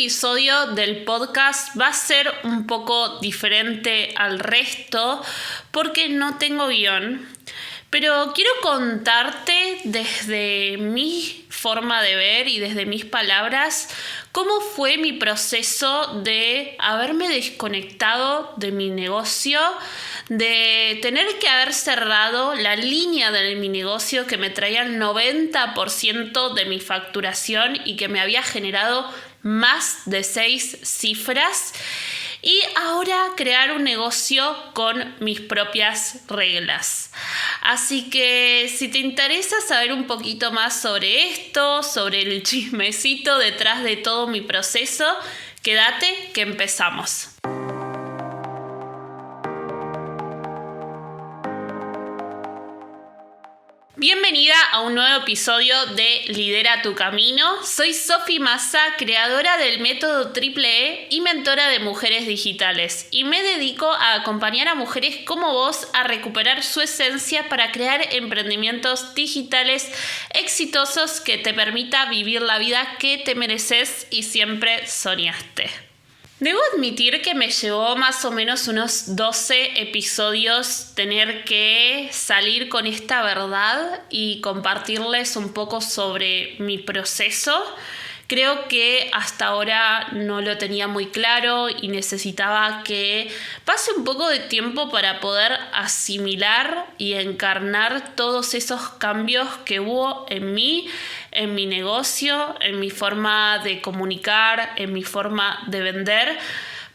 episodio del podcast va a ser un poco diferente al resto porque no tengo guión, pero quiero contarte desde mi forma de ver y desde mis palabras cómo fue mi proceso de haberme desconectado de mi negocio, de tener que haber cerrado la línea de mi negocio que me traía el 90% de mi facturación y que me había generado más de 6 cifras, y ahora crear un negocio con mis propias reglas. Así que si te interesa saber un poquito más sobre esto, sobre el chismecito detrás de todo mi proceso, quédate que empezamos. Bienvenida a un nuevo episodio de Lidera tu Camino. Soy Sofi Massa, creadora del método Triple E y mentora de mujeres digitales. Y me dedico a acompañar a mujeres como vos a recuperar su esencia para crear emprendimientos digitales exitosos que te permita vivir la vida que te mereces y siempre soñaste. Debo admitir que me llevó más o menos unos 12 episodios tener que salir con esta verdad y compartirles un poco sobre mi proceso. Creo que hasta ahora no lo tenía muy claro y necesitaba que pase un poco de tiempo para poder asimilar y encarnar todos esos cambios que hubo en mí, en mi negocio, en mi forma de comunicar, en mi forma de vender,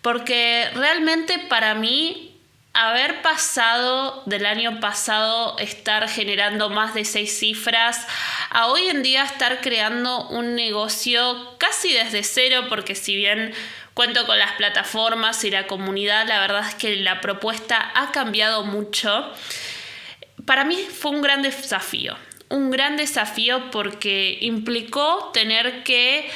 porque realmente para mí haber pasado del año pasado estar generando más de 6 cifras a hoy en día estar creando un negocio casi desde cero, porque si bien cuento con las plataformas y la comunidad, la verdad es que la propuesta ha cambiado mucho. Para mí fue un gran desafío porque implicó tener que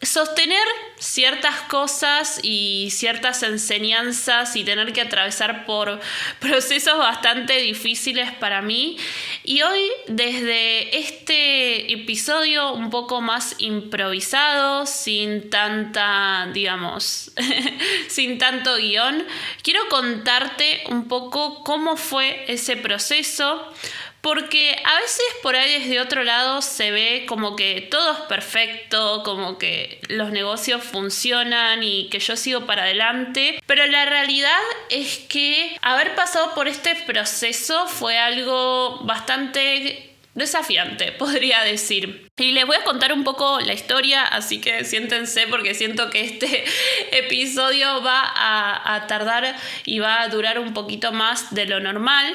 sostener ciertas cosas y ciertas enseñanzas y tener que atravesar por procesos bastante difíciles para mí. Y hoy, desde este episodio un poco más improvisado, sin tanta, sin tanto guión, quiero contarte un poco cómo fue ese proceso. Porque a veces por ahí desde otro lado se ve como que todo es perfecto, como que los negocios funcionan y que yo sigo para adelante. Pero la realidad es que haber pasado por este proceso fue algo bastante desafiante, podría decir. Y les voy a contar un poco la historia, así que siéntense porque siento que este episodio va a tardar y va a durar un poquito más de lo normal.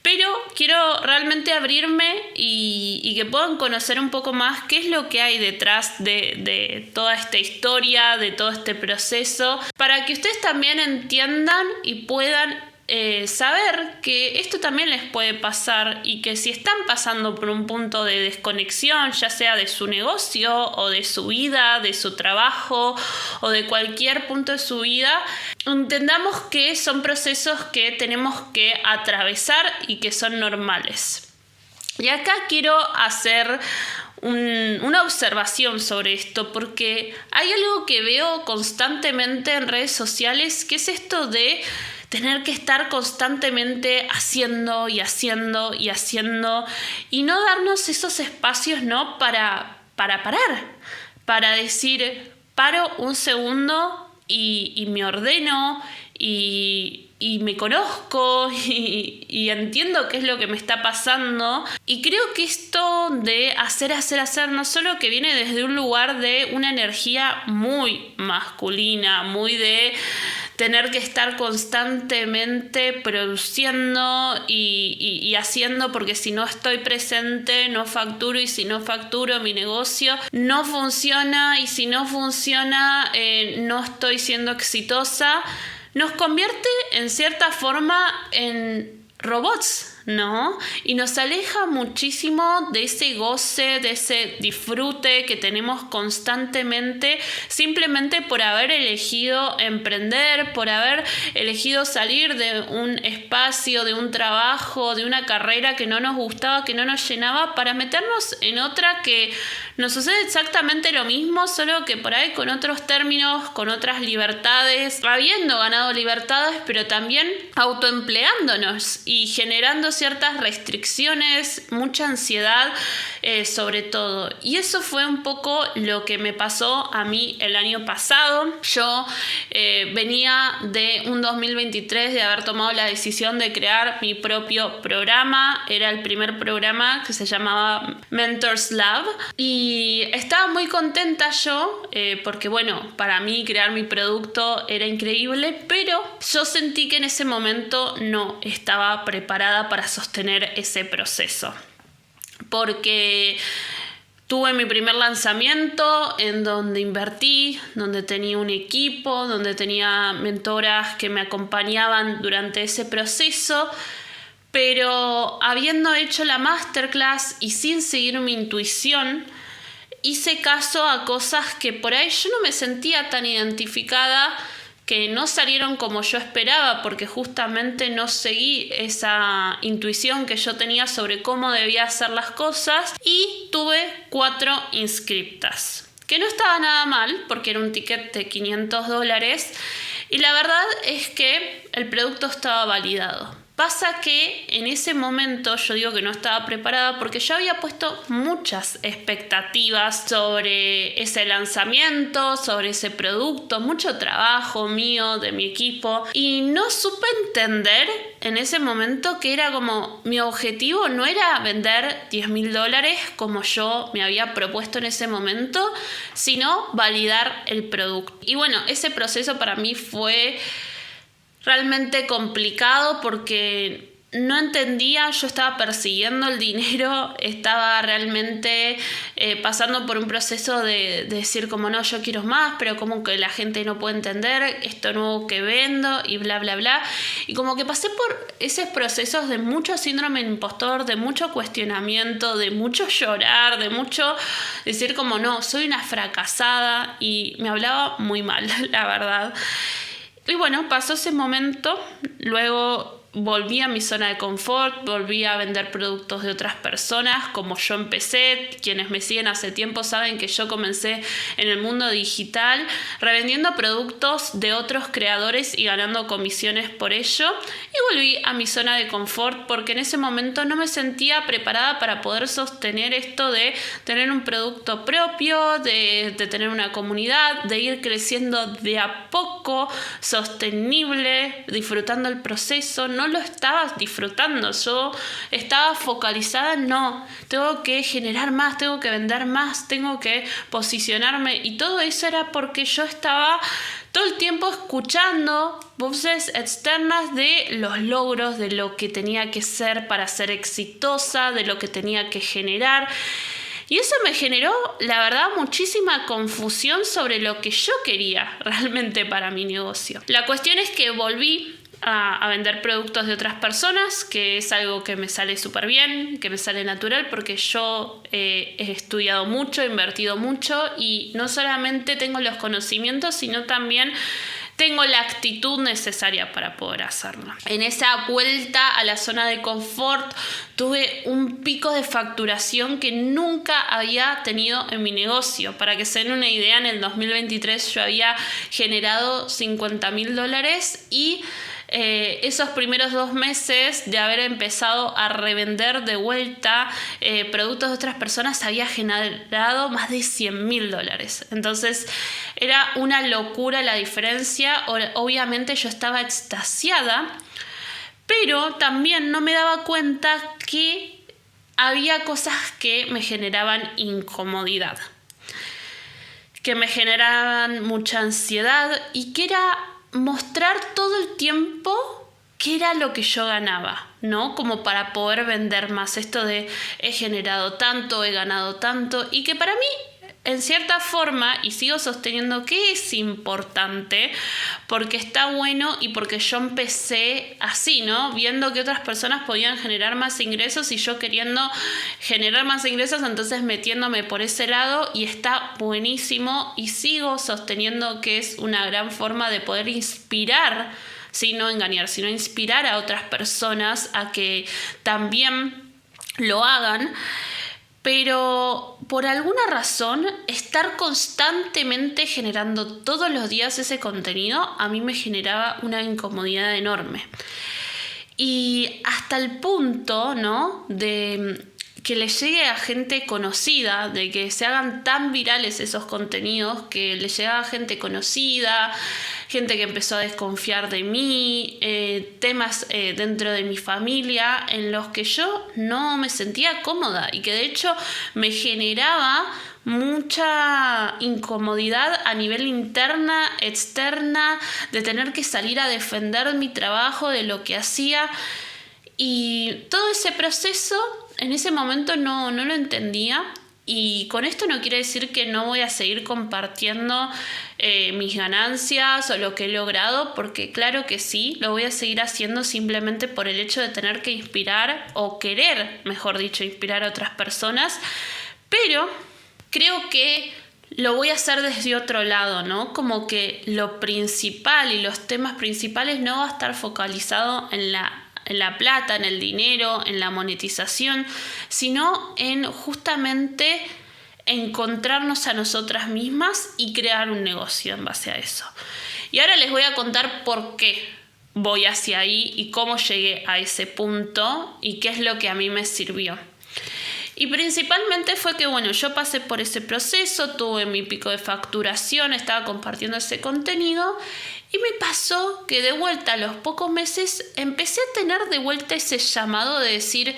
Pero quiero realmente abrirme y que puedan conocer un poco más qué es lo que hay detrás de toda esta historia, de todo este proceso, para que ustedes también entiendan y puedan saber que esto también les puede pasar y que si están pasando por un punto de desconexión, ya sea de su negocio o de su vida, de su trabajo o de cualquier punto de su vida, entendamos que son procesos que tenemos que atravesar y que son normales. Y acá quiero hacer una observación sobre esto, porque hay algo que veo constantemente en redes sociales, que es esto de tener que estar constantemente haciendo y no darnos esos espacios, ¿no? para parar, para decir, paro un segundo y me ordeno y me conozco y entiendo qué es lo que me está pasando. Y creo que esto de hacer, no solo que viene desde un lugar de una energía muy masculina, muy de tener que estar constantemente produciendo y haciendo, porque si no estoy presente no facturo, y si no facturo mi negocio no funciona, y si no funciona no estoy siendo exitosa, nos convierte en cierta forma en robots, ¿no? Y nos aleja muchísimo de ese goce, de ese disfrute que tenemos constantemente, simplemente por haber elegido emprender, por haber elegido salir de un espacio, de un trabajo, de una carrera que no nos gustaba, que no nos llenaba, para meternos en otra que nos sucede exactamente lo mismo, solo que por ahí con otros términos, con otras libertades, habiendo ganado libertades, pero también autoempleándonos y generando ciertas restricciones, mucha ansiedad sobre todo. Y eso fue un poco lo que me pasó a mí el año pasado. Yo venía de un 2023 de haber tomado la decisión de crear mi propio programa. Era el primer programa que se llamaba Mentors Lab y estaba muy contenta yo porque bueno, para mí crear mi producto era increíble, pero yo sentí que en ese momento no estaba preparada para sostener ese proceso, porque tuve mi primer lanzamiento en donde invertí, donde tenía un equipo, donde tenía mentoras que me acompañaban durante ese proceso, pero habiendo hecho la masterclass y sin seguir mi intuición, hice caso a cosas que por ahí yo no me sentía tan identificada, que no salieron como yo esperaba, porque justamente no seguí esa intuición que yo tenía sobre cómo debía hacer las cosas, y tuve 4 inscriptas, que no estaba nada mal porque era un ticket de $500 y la verdad es que el producto estaba validado. Pasa que en ese momento yo digo que no estaba preparada porque yo había puesto muchas expectativas sobre ese lanzamiento, sobre ese producto, mucho trabajo mío, de mi equipo, y no supe entender en ese momento que era como mi objetivo no era vender $10,000 como yo me había propuesto en ese momento, sino validar el producto. Y bueno, ese proceso para mí fue realmente complicado porque no entendía, yo estaba persiguiendo el dinero, estaba realmente pasando por un proceso de decir como no, yo quiero más, pero como que la gente no puede entender esto nuevo que vendo y bla bla bla, y como que pasé por esos procesos de mucho síndrome de impostor, de mucho cuestionamiento, de mucho llorar, de mucho decir como no, soy una fracasada, y me hablaba muy mal, la verdad. Y bueno, pasó ese momento, luego volví a mi zona de confort, volví a vender productos de otras personas como yo empecé. Quienes me siguen hace tiempo saben que yo comencé en el mundo digital revendiendo productos de otros creadores y ganando comisiones por ello, y volví a mi zona de confort porque en ese momento no me sentía preparada para poder sostener esto de tener un producto propio, de tener una comunidad, de ir creciendo de a poco, sostenible, disfrutando el proceso. No lo estaba disfrutando, yo estaba focalizada en no, tengo que generar más, tengo que vender más, tengo que posicionarme, y todo eso era porque yo estaba todo el tiempo escuchando voces externas de los logros, de lo que tenía que ser para ser exitosa, de lo que tenía que generar. Y eso me generó, la verdad, muchísima confusión sobre lo que yo quería realmente para mi negocio. La cuestión es que volví a vender productos de otras personas, que es algo que me sale súper bien, que me sale natural, porque yo he estudiado mucho, he invertido mucho, y no solamente tengo los conocimientos, sino también tengo la actitud necesaria para poder hacerlo. En esa vuelta a la zona de confort tuve un pico de facturación que nunca había tenido en mi negocio. Para que se den una idea, en el 2023 yo había generado $50,000, y esos primeros 2 meses de haber empezado a revender de vuelta productos de otras personas había generado más de $100,000. Entonces era una locura la diferencia. Obviamente yo estaba extasiada, pero también no me daba cuenta que había cosas que me generaban incomodidad, que me generaban mucha ansiedad, y que era mostrar todo el tiempo qué era lo que yo ganaba, ¿no? Como para poder vender más. Esto de he generado tanto, he ganado tanto, y que para mí, en cierta forma, y sigo sosteniendo que es importante, porque está bueno y porque yo empecé así, ¿no? Viendo que otras personas podían generar más ingresos y yo queriendo generar más ingresos, entonces metiéndome por ese lado, y está buenísimo, y sigo sosteniendo que es una gran forma de poder inspirar, sí, no engañar, sino inspirar a otras personas a que también lo hagan. Pero por alguna razón, estar constantemente generando todos los días ese contenido a mí me generaba una incomodidad enorme. Y hasta el punto, ¿no?, de que le llegue a gente conocida, de que se hagan tan virales esos contenidos, que le llegaba a gente conocida, gente que empezó a desconfiar de mí, temas dentro de mi familia en los que yo no me sentía cómoda y que de hecho me generaba mucha incomodidad a nivel interna, externa, de tener que salir a defender mi trabajo, de lo que hacía. Y todo ese proceso en ese momento no lo entendía. Y con esto no quiere decir que no voy a seguir compartiendo mis ganancias o lo que he logrado, porque claro que sí, lo voy a seguir haciendo simplemente por el hecho de tener que inspirar o querer, mejor dicho, inspirar a otras personas. Pero creo que lo voy a hacer desde otro lado, ¿no? Como que lo principal y los temas principales no va a estar focalizado en la plata, en el dinero, en la monetización, sino en justamente encontrarnos a nosotras mismas y crear un negocio en base a eso. Y ahora les voy a contar por qué voy hacia ahí y cómo llegué a ese punto y qué es lo que a mí me sirvió. Y principalmente fue que, bueno, yo pasé por ese proceso, tuve mi pico de facturación, estaba compartiendo ese contenido y me pasó que de vuelta a los pocos meses empecé a tener de vuelta ese llamado de decir,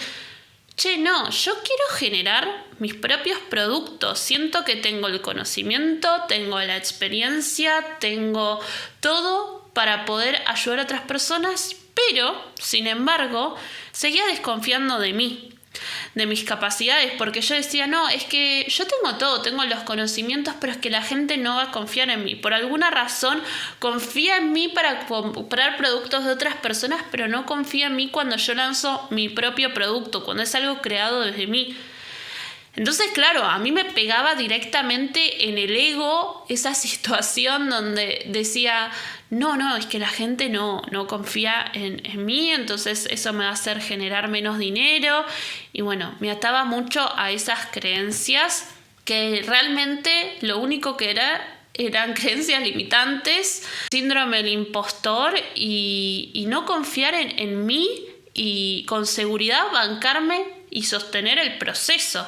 che, no, yo quiero generar mis propios productos, siento que tengo el conocimiento, tengo la experiencia, tengo todo para poder ayudar a otras personas, pero, sin embargo, seguía desconfiando de mí, de mis capacidades, porque yo decía, no, es que yo tengo todo, tengo los conocimientos, pero es que la gente no va a confiar en mí. Por alguna razón confía en mí para comprar productos de otras personas, pero no confía en mí cuando yo lanzo mi propio producto, cuando es algo creado desde mí. Entonces, claro, a mí me pegaba directamente en el ego esa situación donde decía, no, es que la gente no confía en mí, entonces eso me va a hacer generar menos dinero. Y bueno, me ataba mucho a esas creencias que realmente lo único que eran creencias limitantes, síndrome del impostor y no confiar en mí y con seguridad bancarme y sostener el proceso.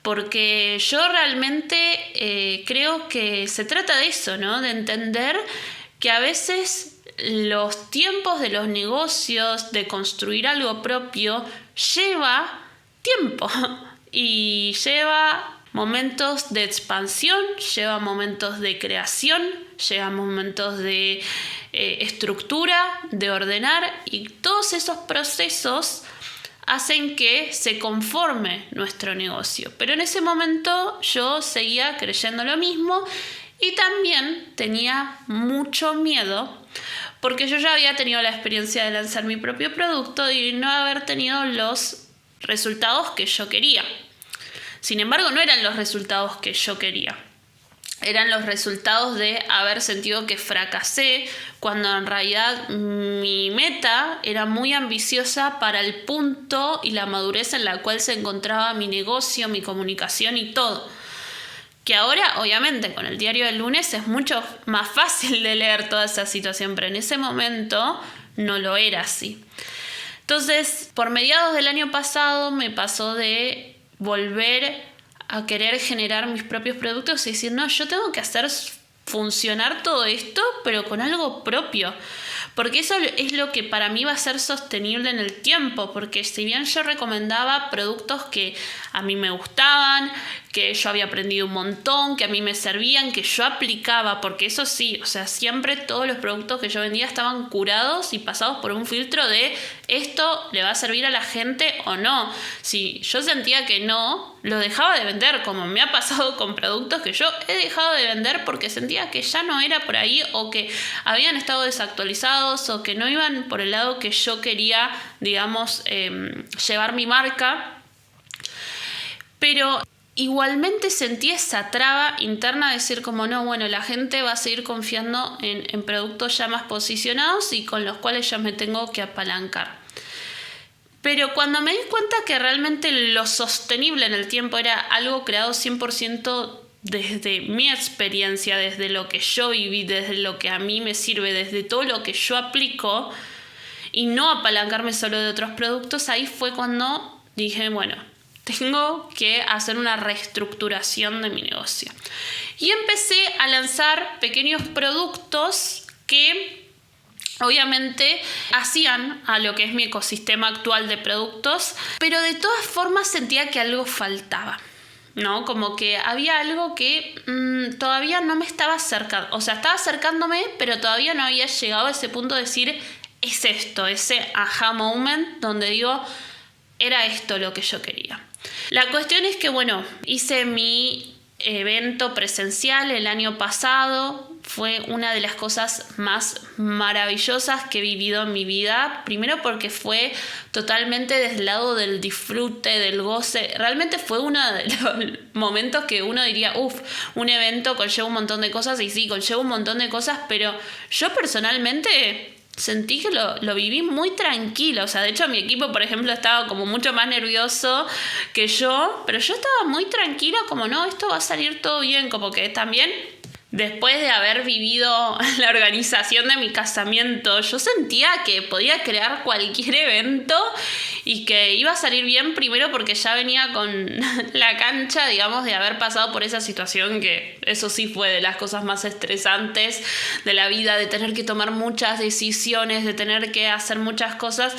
Porque yo realmente creo que se trata de eso, ¿no? De entender que a veces los tiempos de los negocios, de construir algo propio, lleva tiempo y lleva momentos de expansión, lleva momentos de creación, lleva momentos de estructura, de ordenar, y todos esos procesos hacen que se conforme nuestro negocio. Pero en ese momento yo seguía creyendo lo mismo y también tenía mucho miedo porque yo ya había tenido la experiencia de lanzar mi propio producto y no haber tenido los resultados que yo quería. Sin embargo, no eran los resultados que yo quería. Eran los resultados de haber sentido que fracasé, cuando en realidad mi meta era muy ambiciosa para el punto y la madurez en la cual se encontraba mi negocio, mi comunicación y todo. Que ahora, obviamente, con el diario del lunes es mucho más fácil de leer toda esa situación, pero en ese momento no lo era así. Entonces, por mediados del año pasado me pasó de volver a querer generar mis propios productos y decir, no, yo tengo que hacer funcionar todo esto, pero con algo propio. Porque eso es lo que para mí va a ser sostenible en el tiempo. Porque si bien yo recomendaba productos que a mí me gustaban, que yo había aprendido un montón, que a mí me servían, que yo aplicaba, porque eso sí, o sea, siempre todos los productos que yo vendía estaban curados y pasados por un filtro de esto le va a servir a la gente o no. Si yo sentía que no, lo dejaba de vender, como me ha pasado con productos que yo he dejado de vender porque sentía que ya no era por ahí, o que habían estado desactualizados, o que no iban por el lado que yo quería, digamos, llevar mi marca. Pero igualmente sentí esa traba interna de decir como no, bueno, la gente va a seguir confiando en productos ya más posicionados y con los cuales yo me tengo que apalancar. Pero cuando me di cuenta que realmente lo sostenible en el tiempo era algo creado 100% desde mi experiencia, desde lo que yo viví, desde lo que a mí me sirve, desde todo lo que yo aplico, y no apalancarme solo de otros productos, ahí fue cuando dije, bueno, tengo que hacer una reestructuración de mi negocio. Y empecé a lanzar pequeños productos que obviamente hacían a lo que es mi ecosistema actual de productos, pero de todas formas sentía que algo faltaba, ¿no? Como que había algo que todavía no me estaba acercando. O sea, estaba acercándome, pero todavía no había llegado a ese punto de decir, es esto, ese aha moment donde digo, era esto lo que yo quería. La cuestión es que, bueno, hice mi evento presencial el año pasado. Fue una de las cosas más maravillosas que he vivido en mi vida. Primero porque fue totalmente desde el lado del disfrute, del goce. Realmente fue uno de los momentos que uno diría, un evento conlleva un montón de cosas. Y sí, conlleva un montón de cosas, pero yo personalmente sentí que lo viví muy tranquilo. O sea, de hecho mi equipo, por ejemplo, estaba como mucho más nervioso que yo, pero yo estaba muy tranquila, como no, esto va a salir todo bien. Como que también, después de haber vivido la organización de mi casamiento, yo sentía que podía crear cualquier evento y que iba a salir bien, primero porque ya venía con la cancha, digamos, de haber pasado por esa situación, que eso sí fue de las cosas más estresantes de la vida, de tener que tomar muchas decisiones, de tener que hacer muchas cosas.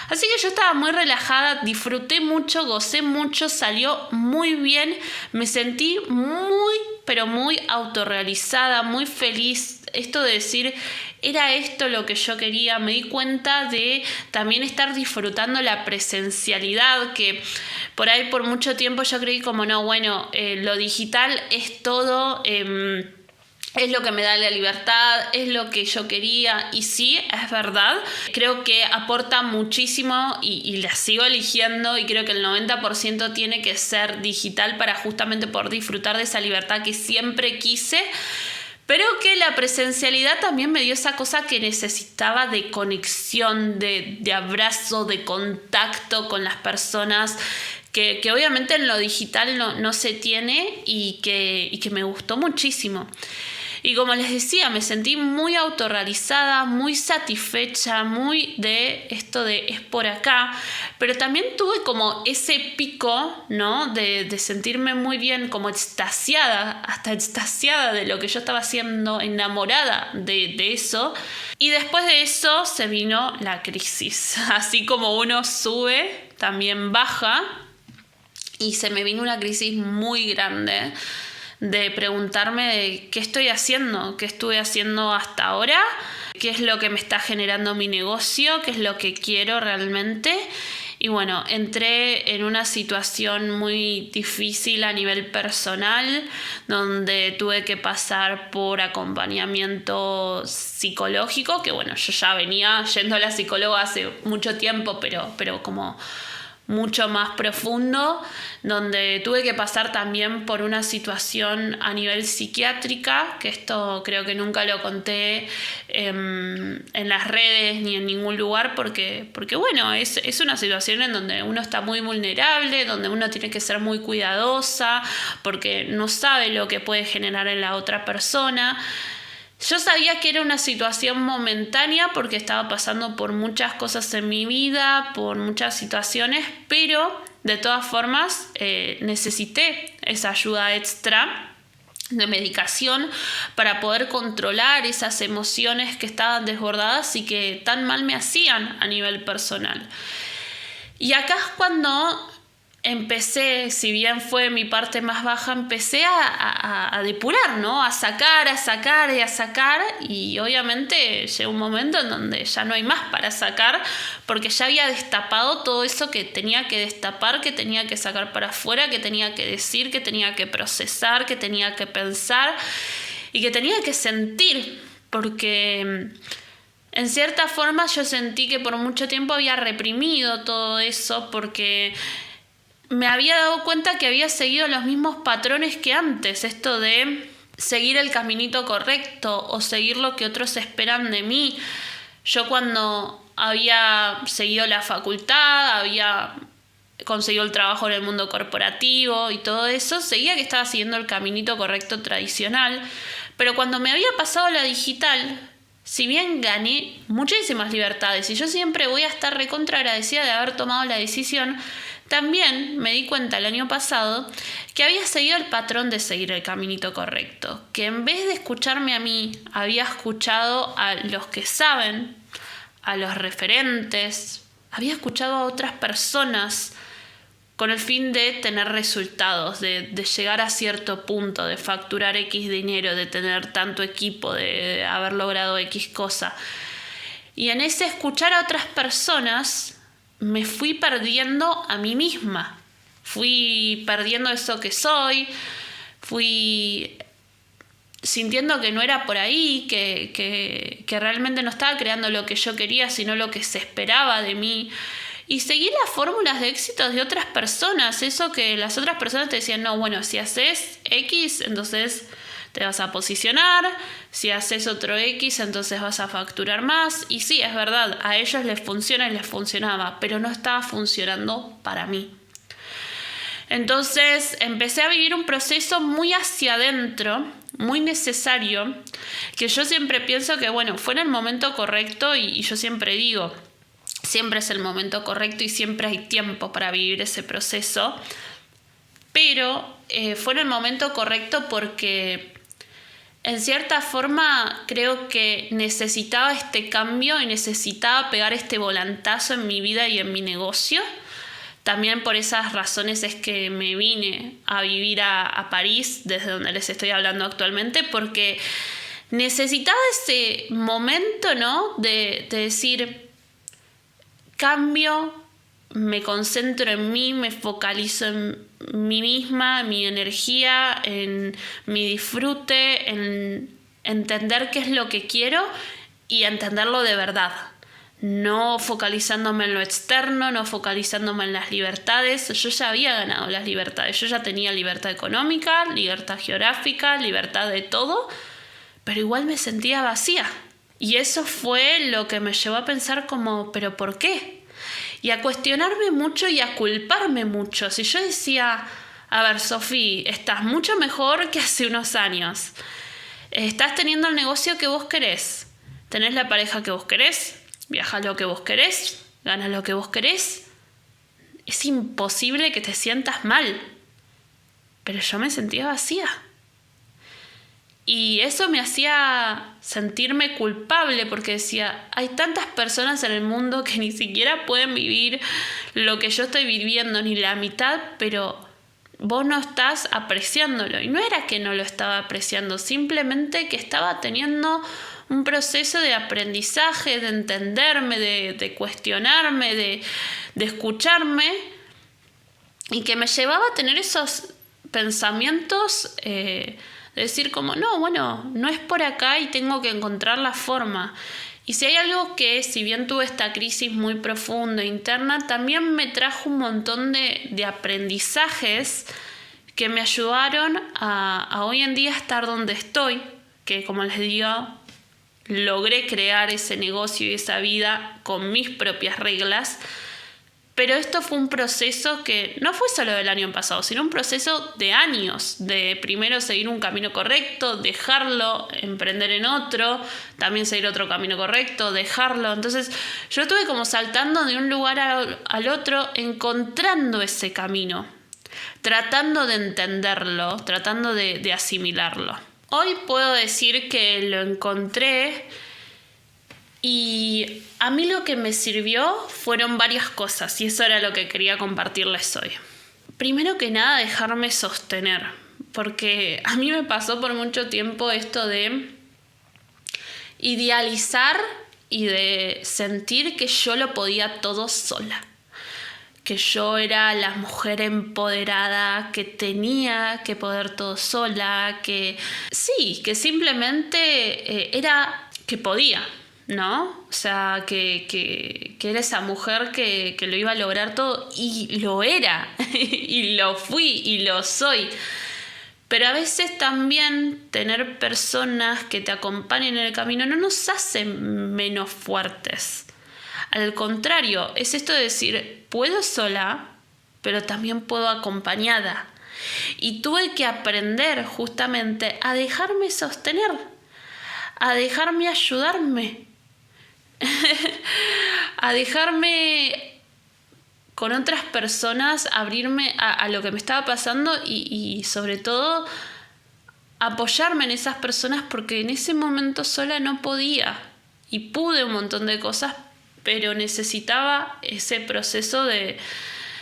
Así que yo estaba muy relajada, disfruté mucho, gocé mucho, salió muy bien, me sentí muy, pero muy autorrealizada, muy feliz. Esto de decir, era esto lo que yo quería. Me di cuenta de también estar disfrutando la presencialidad, que por ahí por mucho tiempo yo creí como, no, bueno, lo digital es todo, es lo que me da la libertad, es lo que yo quería. Y sí, es verdad, creo que aporta muchísimo y la sigo eligiendo, y creo que el 90% tiene que ser digital para justamente poder disfrutar de esa libertad que siempre quise. Pero que la presencialidad también me dio esa cosa que necesitaba de conexión, de abrazo, de contacto con las personas, que obviamente en lo digital no se tiene, y que me gustó muchísimo. Y como les decía, me sentí muy autorrealizada, muy satisfecha, muy de esto de es por acá. Pero también tuve como ese pico, ¿no? De sentirme muy bien, como extasiada, hasta extasiada de lo que yo estaba haciendo, enamorada de eso. Y después de eso se vino la crisis. Así como uno sube, también baja. Y se me vino una crisis muy grande de preguntarme de qué estoy haciendo, qué estuve haciendo hasta ahora, qué es lo que me está generando mi negocio, qué es lo que quiero realmente. Y bueno, entré en una situación muy difícil a nivel personal, donde tuve que pasar por acompañamiento psicológico, que bueno, yo ya venía yendo a la psicóloga hace mucho tiempo, pero como mucho más profundo, donde tuve que pasar también por una situación a nivel psiquiátrica, que esto creo que nunca lo conté en las redes ni en ningún lugar, porque bueno, es una situación en donde uno está muy vulnerable, donde uno tiene que ser muy cuidadosa, porque no sabe lo que puede generar en la otra persona. Yo sabía que era una situación momentánea porque estaba pasando por muchas cosas en mi vida, por muchas situaciones, pero de todas formas necesité esa ayuda extra de medicación para poder controlar esas emociones que estaban desbordadas y que tan mal me hacían a nivel personal. Y acá es cuando empecé, si bien fue mi parte más baja, empecé a depurar, ¿no? A sacar, y obviamente llegó un momento en donde ya no hay más para sacar, porque ya había destapado todo eso que tenía que destapar, que tenía que sacar para afuera, que tenía que decir, que tenía que procesar, que tenía que pensar y que tenía que sentir, porque en cierta forma yo sentí que por mucho tiempo había reprimido todo eso, porque me había dado cuenta que había seguido los mismos patrones que antes, esto de seguir el caminito correcto o seguir lo que otros esperan de mí. Yo cuando había seguido la facultad, había conseguido el trabajo en el mundo corporativo y todo eso, seguía que estaba siguiendo el caminito correcto tradicional, pero cuando me había pasado la digital, si bien gané muchísimas libertades y yo siempre voy a estar recontra agradecida de haber tomado la decisión, también me di cuenta el año pasado que había seguido el patrón de seguir el caminito correcto, que en vez de escucharme a mí, había escuchado a los que saben, a los referentes, había escuchado a otras personas con el fin de tener resultados, de llegar a cierto punto, de facturar X dinero, de tener tanto equipo, de haber logrado X cosa. Y en ese escuchar a otras personas me fui perdiendo a mí misma. Fui perdiendo eso que soy, fui sintiendo que no era por ahí, que realmente no estaba creando lo que yo quería, sino lo que se esperaba de mí. Y seguí las fórmulas de éxito de otras personas, eso que las otras personas te decían, no, bueno, si haces X, entonces te vas a posicionar, si haces otro X, entonces vas a facturar más. Y sí, es verdad, a ellos les funciona y les funcionaba, pero no estaba funcionando para mí. Entonces empecé a vivir un proceso muy hacia adentro, muy necesario, que yo siempre pienso que, bueno, fue en el momento correcto y yo siempre digo, siempre es el momento correcto y siempre hay tiempo para vivir ese proceso, pero fue en el momento correcto porque en cierta forma creo que necesitaba este cambio y necesitaba pegar este volantazo en mi vida y en mi negocio. También por esas razones es que me vine a vivir a París, desde donde les estoy hablando actualmente, porque necesitaba ese momento, ¿no? De decir, cambio, me concentro en mí, me focalizo en mí misma, en mi energía, en mi disfrute, en entender qué es lo que quiero y entenderlo de verdad. No focalizándome en lo externo, no focalizándome en las libertades. Yo ya había ganado las libertades, yo ya tenía libertad económica, libertad geográfica, libertad de todo, pero igual me sentía vacía. Y eso fue lo que me llevó a pensar como, ¿pero por qué? Y a cuestionarme mucho y a culparme mucho. Si yo decía, a ver, Sofi, estás mucho mejor que hace unos años. Estás teniendo el negocio que vos querés. Tenés la pareja que vos querés. Viajas lo que vos querés. Ganas lo que vos querés. Es imposible que te sientas mal. Pero yo me sentía vacía. Y eso me hacía sentirme culpable porque decía, hay tantas personas en el mundo que ni siquiera pueden vivir lo que yo estoy viviendo, ni la mitad, pero vos no estás apreciándolo. Y no era que no lo estaba apreciando, simplemente que estaba teniendo un proceso de aprendizaje, de entenderme, de cuestionarme, de escucharme, y que me llevaba a tener esos pensamientos decir como, no, bueno, no es por acá y tengo que encontrar la forma. Y si hay algo que, si bien tuve esta crisis muy profunda interna, también me trajo un montón de aprendizajes que me ayudaron a hoy en día estar donde estoy, que como les digo, logré crear ese negocio y esa vida con mis propias reglas. Pero esto fue un proceso que no fue solo del año pasado, sino un proceso de años, de primero seguir un camino correcto, dejarlo, emprender en otro, también seguir otro camino correcto, dejarlo. Entonces yo estuve como saltando de un lugar al otro, encontrando ese camino, tratando de entenderlo, tratando de asimilarlo. Hoy puedo decir que lo encontré. Y a mí lo que me sirvió fueron varias cosas y eso era lo que quería compartirles hoy. Primero que nada, dejarme sostener, porque a mí me pasó por mucho tiempo esto de idealizar y de sentir que yo lo podía todo sola, que yo era la mujer empoderada, que tenía que poder todo sola, que sí, que simplemente era que podía, ¿no? O sea, que era esa mujer que lo iba a lograr todo y lo era y lo fui y lo soy. Pero a veces también tener personas que te acompañen en el camino no nos hace menos fuertes. Al contrario, es esto de decir, puedo sola, pero también puedo acompañada. Y tuve que aprender justamente a dejarme sostener, a dejarme ayudarme, a dejarme con otras personas, abrirme a lo que me estaba pasando y sobre todo apoyarme en esas personas porque en ese momento sola no podía y pude un montón de cosas, pero necesitaba ese proceso de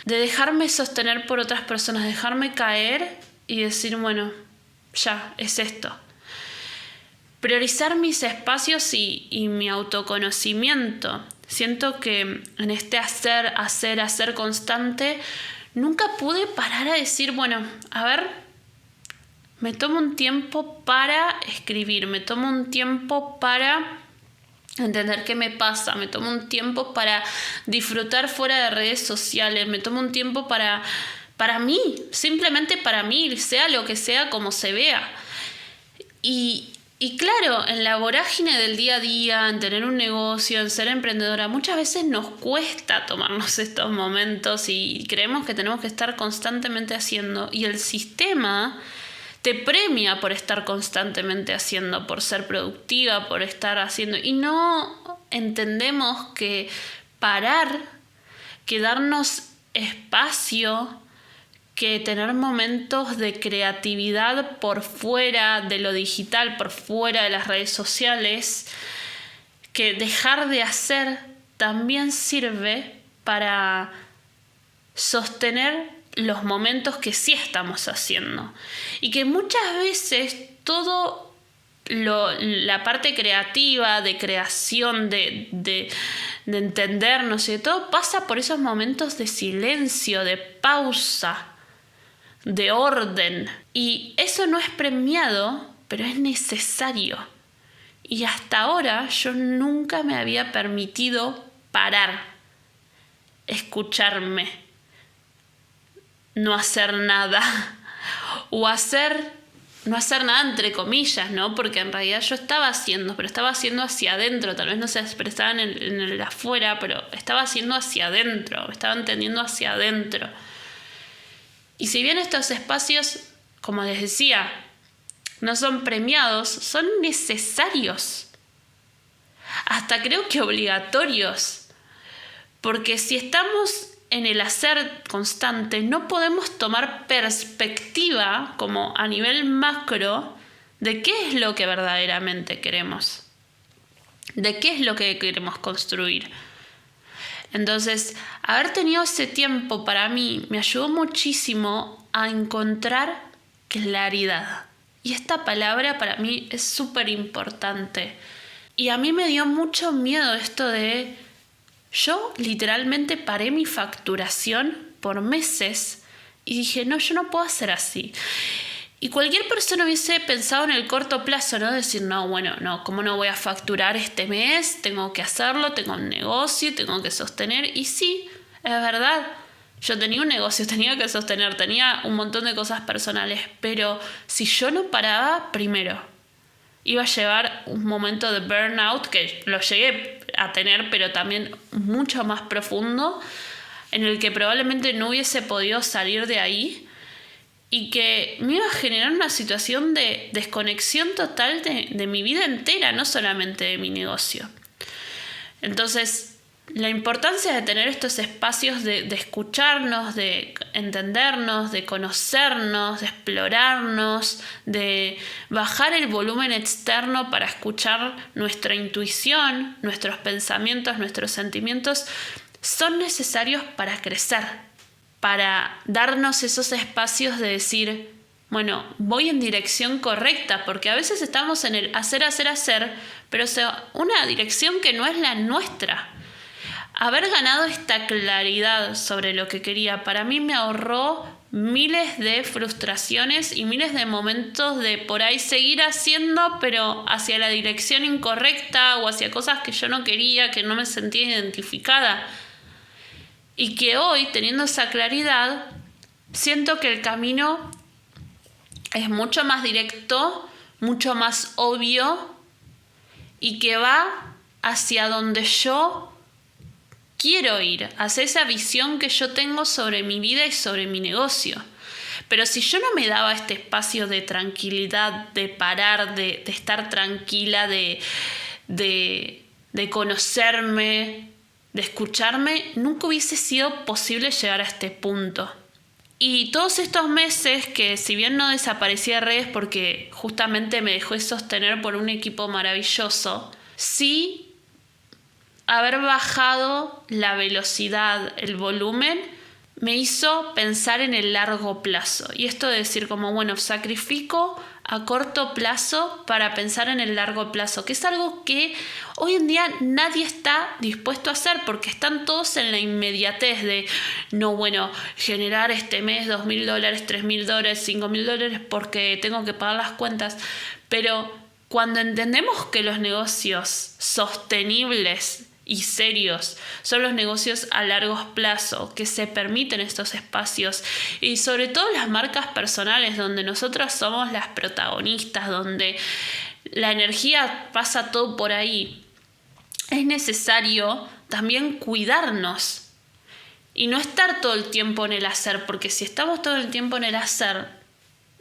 dejarme sostener por otras personas, dejarme caer y decir, bueno, ya, es esto. Priorizar mis espacios y mi autoconocimiento. Siento que en este hacer constante, nunca pude parar a decir, bueno, a ver, me tomo un tiempo para escribir, me tomo un tiempo para entender qué me pasa, me tomo un tiempo para disfrutar fuera de redes sociales, me tomo un tiempo para mí, simplemente para mí, sea lo que sea, como se vea. Y claro, en la vorágine del día a día, en tener un negocio, en ser emprendedora, muchas veces nos cuesta tomarnos estos momentos y creemos que tenemos que estar constantemente haciendo. Y el sistema te premia por estar constantemente haciendo, por ser productiva, por estar haciendo. Y no entendemos que parar, que darnos espacio, que tener momentos de creatividad por fuera de lo digital, por fuera de las redes sociales, que dejar de hacer también sirve para sostener los momentos que sí estamos haciendo. Y que muchas veces todo la parte creativa, de creación, de entendernos y de todo, pasa por esos momentos de silencio, de pausa, de orden. Y eso no es premiado, pero es necesario. Y hasta ahora yo nunca me había permitido parar, escucharme, no hacer nada o no hacer nada entre comillas, ¿no? Porque en realidad yo estaba haciendo, pero estaba haciendo hacia adentro, tal vez no se expresaba en el afuera, pero estaba haciendo hacia adentro, estaba entendiendo hacia adentro. Y si bien estos espacios, como les decía, no son premiados, son necesarios. Hasta creo que obligatorios. Porque si estamos en el hacer constante, no podemos tomar perspectiva, como a nivel macro, de qué es lo que verdaderamente queremos. De qué es lo que queremos construir. Entonces, haber tenido ese tiempo para mí me ayudó muchísimo a encontrar claridad. Y esta palabra para mí es súper importante. Y a mí me dio mucho miedo esto de... Yo literalmente paré mi facturación por meses y dije, no, yo no puedo hacer así. Y cualquier persona hubiese pensado en el corto plazo, ¿no? Decir, no, bueno, no, ¿cómo no voy a facturar este mes? Tengo que hacerlo, tengo un negocio, tengo que sostener. Y sí, es verdad, yo tenía un negocio, tenía que sostener, tenía un montón de cosas personales. Pero si yo no paraba, primero, iba a llevar un momento de burnout, que lo llegué a tener, pero también mucho más profundo, en el que probablemente no hubiese podido salir de ahí. Y que me iba a generar una situación de desconexión total de mi vida entera, no solamente de mi negocio. Entonces, la importancia de tener estos espacios de escucharnos, de entendernos, de conocernos, de explorarnos, de bajar el volumen externo para escuchar nuestra intuición, nuestros pensamientos, nuestros sentimientos, son necesarios para crecer. Para darnos esos espacios de decir, bueno, voy en dirección correcta, porque a veces estamos en el hacer, pero una dirección que no es la nuestra. Haber ganado esta claridad sobre lo que quería, para mí me ahorró miles de frustraciones y miles de momentos de por ahí seguir haciendo, pero hacia la dirección incorrecta o hacia cosas que yo no quería, que no me sentía identificada. Y que hoy, teniendo esa claridad, siento que el camino es mucho más directo, mucho más obvio y que va hacia donde yo quiero ir, hacia esa visión que yo tengo sobre mi vida y sobre mi negocio. Pero si yo no me daba este espacio de tranquilidad, de parar, de estar tranquila, de conocerme, de escucharme, nunca hubiese sido posible llegar a este punto. Y todos estos meses que, si bien no desaparecí de redes porque justamente me dejó de sostener por un equipo maravilloso, sí haber bajado la velocidad, el volumen, me hizo pensar en el largo plazo. Y esto de decir como, bueno, sacrifico a corto plazo para pensar en el largo plazo, que es algo que hoy en día nadie está dispuesto a hacer porque están todos en la inmediatez de, no, bueno, generar este mes $2,000, $3,000, $5,000 porque tengo que pagar las cuentas. Pero cuando entendemos que los negocios sostenibles y serios son los negocios a largo plazo, que se permiten estos espacios, y sobre todo las marcas personales donde nosotros somos las protagonistas, donde la energía pasa todo por ahí, es necesario también cuidarnos y no estar todo el tiempo en el hacer, porque si estamos todo el tiempo en el hacer,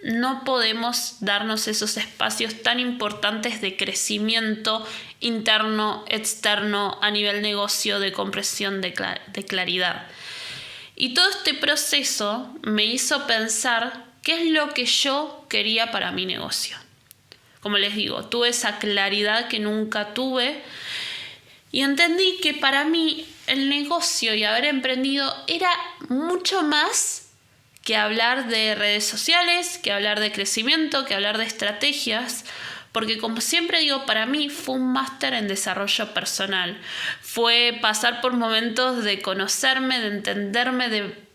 no podemos darnos esos espacios tan importantes de crecimiento interno, externo, a nivel negocio, de comprensión, de claridad. Y todo este proceso me hizo pensar qué es lo que yo quería para mi negocio. Como les digo, tuve esa claridad que nunca tuve y entendí que para mí el negocio y haber emprendido era mucho más que hablar de redes sociales, que hablar de crecimiento, que hablar de estrategias, porque como siempre digo, para mí fue un máster en desarrollo personal. Fue pasar por momentos de conocerme, de entenderme, de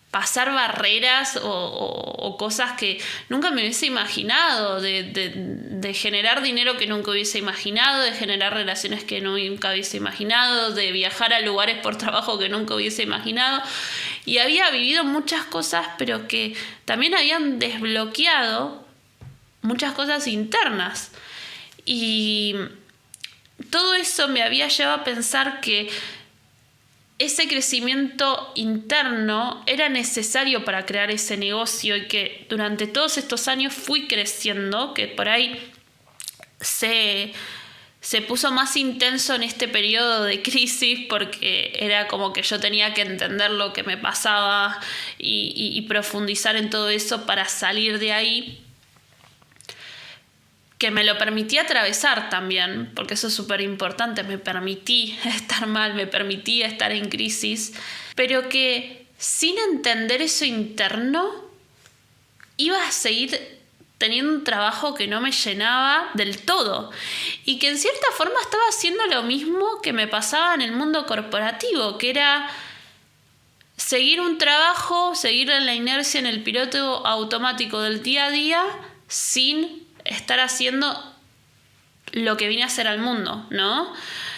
pasar barreras o cosas que nunca me hubiese imaginado, de generar dinero que nunca hubiese imaginado, de generar relaciones que nunca hubiese imaginado, de viajar a lugares por trabajo que nunca hubiese imaginado. Y había vivido muchas cosas, pero que también habían desbloqueado muchas cosas internas. Y todo eso me había llevado a pensar que ese crecimiento interno era necesario para crear ese negocio y que durante todos estos años fui creciendo, que por ahí se puso más intenso en este periodo de crisis porque era como que yo tenía que entender lo que me pasaba y profundizar en todo eso para salir de ahí, que me lo permití atravesar también, porque eso es súper importante, me permití estar mal, me permití estar en crisis, pero que sin entender eso interno iba a seguir teniendo un trabajo que no me llenaba del todo y que en cierta forma estaba haciendo lo mismo que me pasaba en el mundo corporativo, que era seguir un trabajo, seguir en la inercia, en el piloto automático del día a día, sin estar haciendo lo que vine a hacer al mundo, ¿no?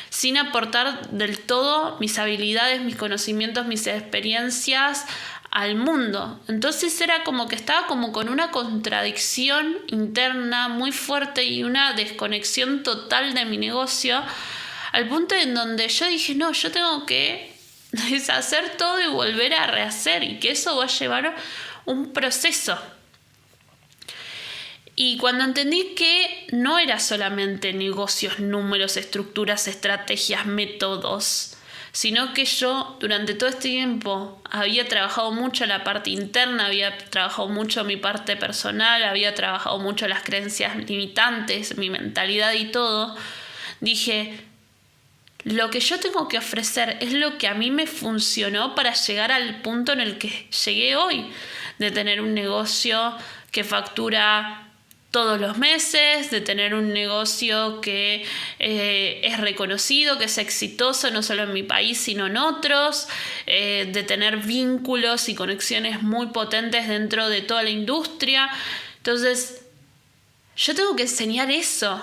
Sin aportar del todo mis habilidades, mis conocimientos, mis experiencias al mundo. Entonces era como que estaba como con una contradicción interna muy fuerte y una desconexión total de mi negocio, al punto en donde yo dije, no, yo tengo que deshacer todo y volver a rehacer, y que eso va a llevar un proceso. Y cuando entendí que no era solamente negocios, números, estructuras, estrategias, métodos, sino que yo durante todo este tiempo había trabajado mucho la parte interna, había trabajado mucho mi parte personal, había trabajado mucho las creencias limitantes, mi mentalidad y todo, dije, lo que yo tengo que ofrecer es lo que a mí me funcionó para llegar al punto en el que llegué hoy, de tener un negocio que factura todos los meses, de tener un negocio que es reconocido, que es exitoso no solo en mi país sino en otros, de tener vínculos y conexiones muy potentes dentro de toda la industria. Entonces, yo tengo que enseñar eso.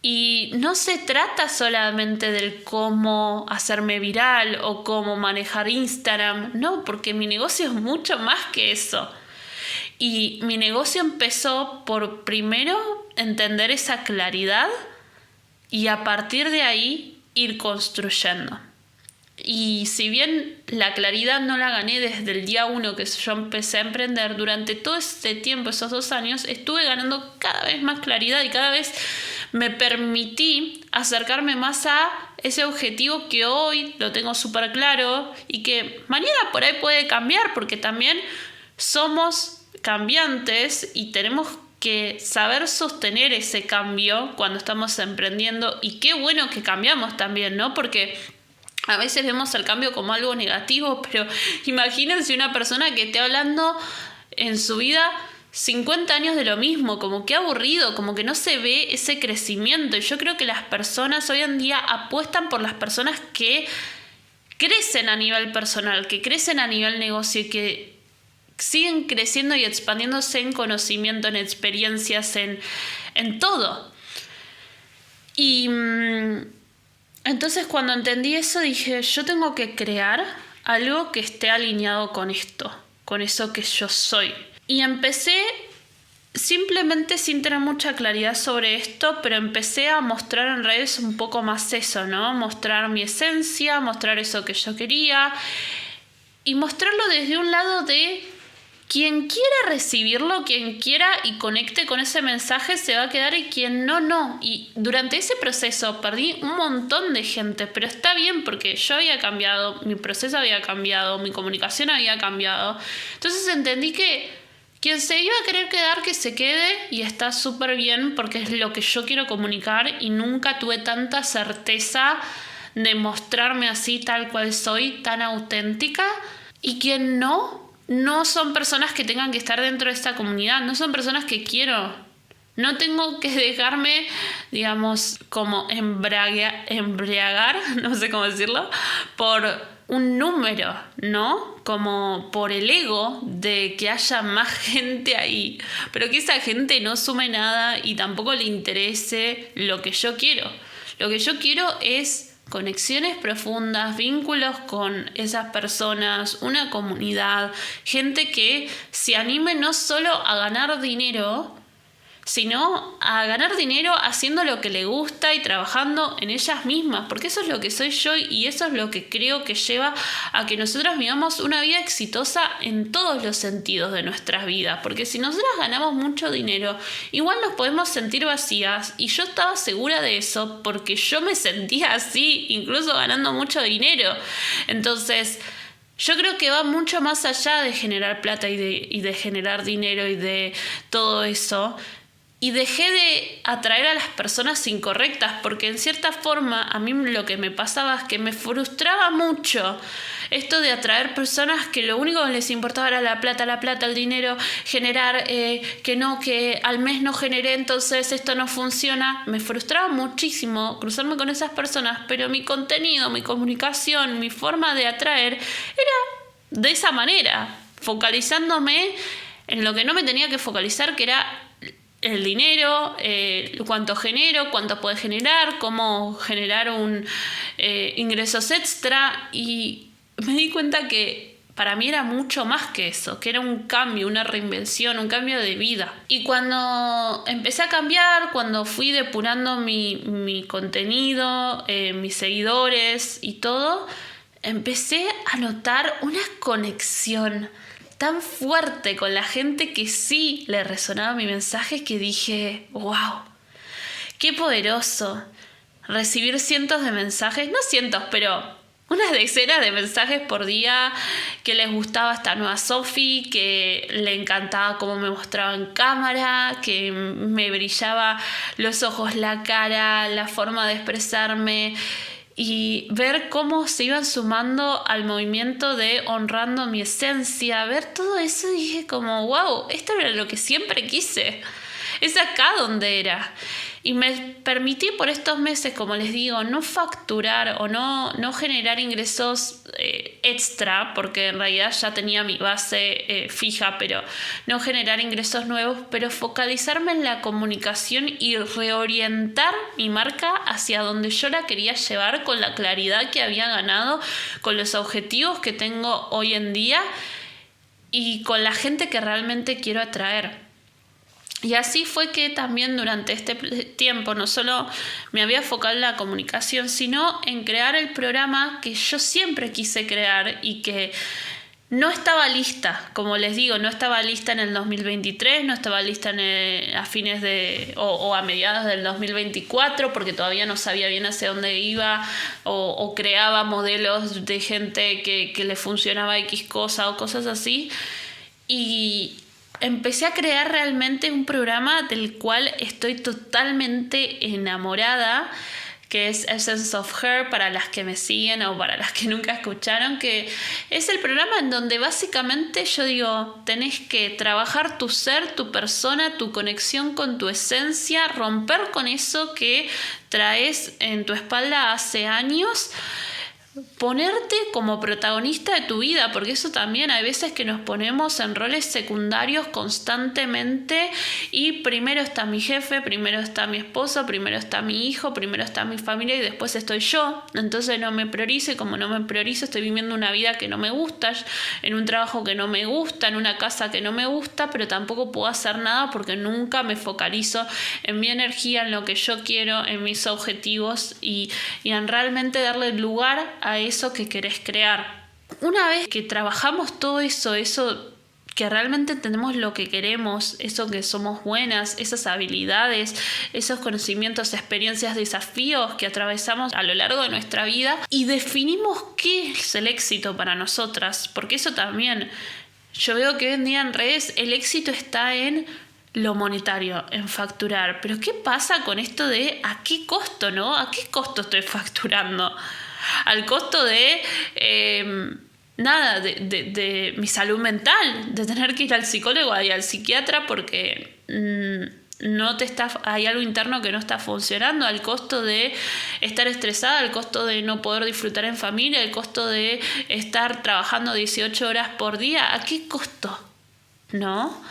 Y no se trata solamente del cómo hacerme viral o cómo manejar Instagram, no, porque mi negocio es mucho más que eso. Y mi negocio empezó por primero entender esa claridad y a partir de ahí ir construyendo. Y si bien la claridad no la gané desde el día 1 que yo empecé a emprender, durante todo este tiempo, esos 2 años, estuve ganando cada vez más claridad y cada vez me permití acercarme más a ese objetivo que hoy lo tengo súper claro y que mañana por ahí puede cambiar, porque también somos cambiantes y tenemos que saber sostener ese cambio cuando estamos emprendiendo. Y qué bueno que cambiamos también, ¿no? Porque a veces vemos el cambio como algo negativo, pero imagínense una persona que esté hablando en su vida 50 años de lo mismo, como que aburrido, como que no se ve ese crecimiento. Y yo creo que las personas hoy en día apuestan por las personas que crecen a nivel personal, que crecen a nivel negocio y que siguen creciendo y expandiéndose en conocimiento, en experiencias, en todo. Y entonces cuando entendí eso dije, yo tengo que crear algo que esté alineado con esto, con eso que yo soy. Y empecé simplemente sin tener mucha claridad sobre esto, pero empecé a mostrar en redes un poco más eso, ¿no? Mostrar mi esencia, mostrar eso que yo quería y mostrarlo desde un lado de quien quiera recibirlo, quien quiera y conecte con ese mensaje se va a quedar y quien no, no. Y durante ese proceso perdí un montón de gente, pero está bien porque yo había cambiado, mi proceso había cambiado, mi comunicación había cambiado. Entonces entendí que quien se iba a querer quedar, que se quede y está súper bien porque es lo que yo quiero comunicar y nunca tuve tanta certeza de mostrarme así tal cual soy, tan auténtica. Y quien no son personas que tengan que estar dentro de esta comunidad, no son personas que quiero. No tengo que dejarme, digamos, como embriagar, no sé cómo decirlo, por un número, ¿no? Como por el ego de que haya más gente ahí, pero que esa gente no sume nada y tampoco le interese lo que yo quiero. Lo que yo quiero es conexiones profundas, vínculos con esas personas, una comunidad, gente que se anime no solo a ganar dinero, sino a ganar dinero haciendo lo que le gusta y trabajando en ellas mismas, porque eso es lo que soy yo y eso es lo que creo que lleva a que nosotros vivamos una vida exitosa en todos los sentidos de nuestras vidas, porque si nosotras ganamos mucho dinero, igual nos podemos sentir vacías y yo estaba segura de eso porque yo me sentía así, incluso ganando mucho dinero. Entonces yo creo que va mucho más allá de generar plata y de generar dinero y de todo eso. Y dejé de atraer a las personas incorrectas, porque en cierta forma a mí lo que me pasaba es que me frustraba mucho esto de atraer personas que lo único que les importaba era la plata, el dinero, generar, que al mes no generé, entonces esto no funciona. Me frustraba muchísimo cruzarme con esas personas, pero mi contenido, mi comunicación, mi forma de atraer era de esa manera, focalizándome en lo que no me tenía que focalizar, que era el dinero, cuánto genero, cuánto puede generar, cómo generar ingresos extra. Y me di cuenta que para mí era mucho más que eso, que era un cambio, una reinvención, un cambio de vida. Y cuando empecé a cambiar, cuando fui depurando mi contenido, mis seguidores y todo, empecé a notar una conexión tan fuerte con la gente que sí le resonaba mi mensaje que dije, wow, qué poderoso recibir cientos de mensajes, no cientos, pero unas decenas de mensajes por día, que les gustaba esta nueva Sofi, que le encantaba cómo me mostraba en cámara, que me brillaba los ojos, la cara, la forma de expresarme. Y ver cómo se iban sumando al movimiento de honrando mi esencia, ver todo eso, dije como, wow, esto era lo que siempre quise, es acá donde era. Y me permití por estos meses, como les digo, no facturar o no generar ingresos extra, porque en realidad ya tenía mi base fija, pero no generar ingresos nuevos, pero focalizarme en la comunicación y reorientar mi marca hacia donde yo la quería llevar con la claridad que había ganado, con los objetivos que tengo hoy en día. y con la gente que realmente quiero atraer. Y así fue que también durante este tiempo no solo me había enfocado en la comunicación, sino en crear el programa que yo siempre quise crear y que no estaba lista. Como les digo, no estaba lista en el 2023, no estaba lista a fines o a mediados del 2024, porque todavía no sabía bien hacia dónde iba, o creaba modelos de gente que le funcionaba X cosa o cosas así. Y empecé a crear realmente un programa del cual estoy totalmente enamorada, que es Essence of Her, para las que me siguen o para las que nunca escucharon, que es el programa en donde básicamente yo digo, tenés que trabajar tu ser, tu persona, tu conexión con tu esencia, romper con eso que traes en tu espalda hace años, ponerte como protagonista de tu vida, porque eso también hay veces que nos ponemos en roles secundarios constantemente y primero está mi jefe, primero está mi esposo, primero está mi hijo, primero está mi familia y después estoy yo. Entonces no me priorizo, y como no me priorizo estoy viviendo una vida que no me gusta, en un trabajo que no me gusta, en una casa que no me gusta, pero tampoco puedo hacer nada porque nunca me focalizo en mi energía, en lo que yo quiero, en mis objetivos y en realmente darle lugar a eso que querés crear. Una vez que trabajamos todo eso que realmente entendemos lo que queremos, eso que somos buenas, esas habilidades, esos conocimientos, experiencias, desafíos que atravesamos a lo largo de nuestra vida y definimos qué es el éxito para nosotras, porque eso también, yo veo que hoy en día en redes el éxito está en lo monetario, en facturar, pero ¿qué pasa con esto de a qué costo, no? ¿A qué costo estoy facturando? Al costo de de mi salud mental, de tener que ir al psicólogo y al psiquiatra porque hay algo interno que no está funcionando, al costo de estar estresada, al costo de no poder disfrutar en familia, al costo de estar trabajando 18 horas por día. ¿A qué costo? ¿No?